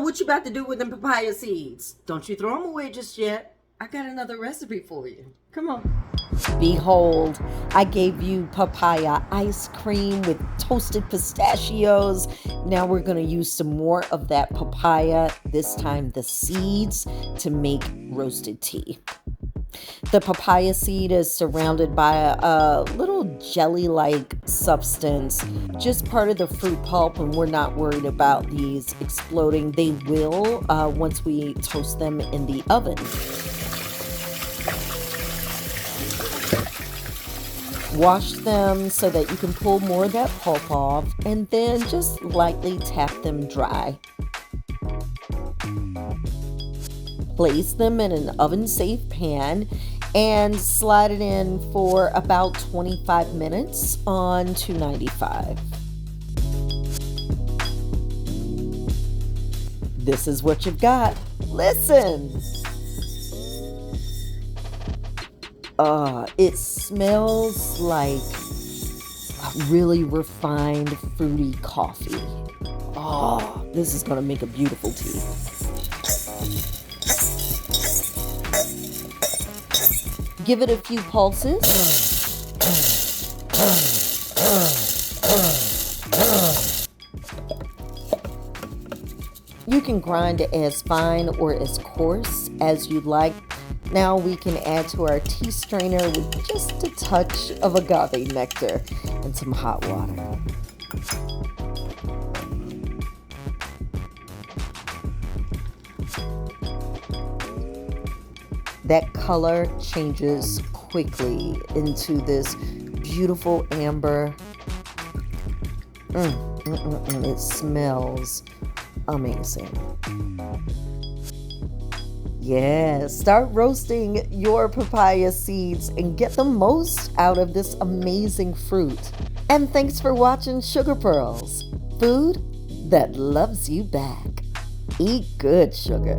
what you about to do with them papaya seeds? Don't you throw them away just yet. I got another recipe for you. Come on. Behold, I gave you papaya ice cream with toasted pistachios. Now we're going to use some more of that papaya, this time the seeds, to make roasted tea. The papaya seed is surrounded by a little jelly-like substance, just part of the fruit pulp, and we're not worried about these exploding. They will once we toast them in the oven. Wash them so that you can pull more of that pulp off, and then just lightly tap them dry. Place them in an oven-safe pan and slide it in for about 25 minutes on 295. This is what you've got. Listen! It smells like really refined fruity coffee. This is gonna make a beautiful tea. Give it a few pulses. You can grind it as fine or as coarse as you'd like. Now we can add to our tea strainer with just a touch of agave nectar and some hot water. That color changes quickly into this beautiful amber. It smells amazing. Yeah, start roasting your papaya seeds and get the most out of this amazing fruit. And thanks for watching Sugar Pearls, food that loves you back. Eat good, sugar.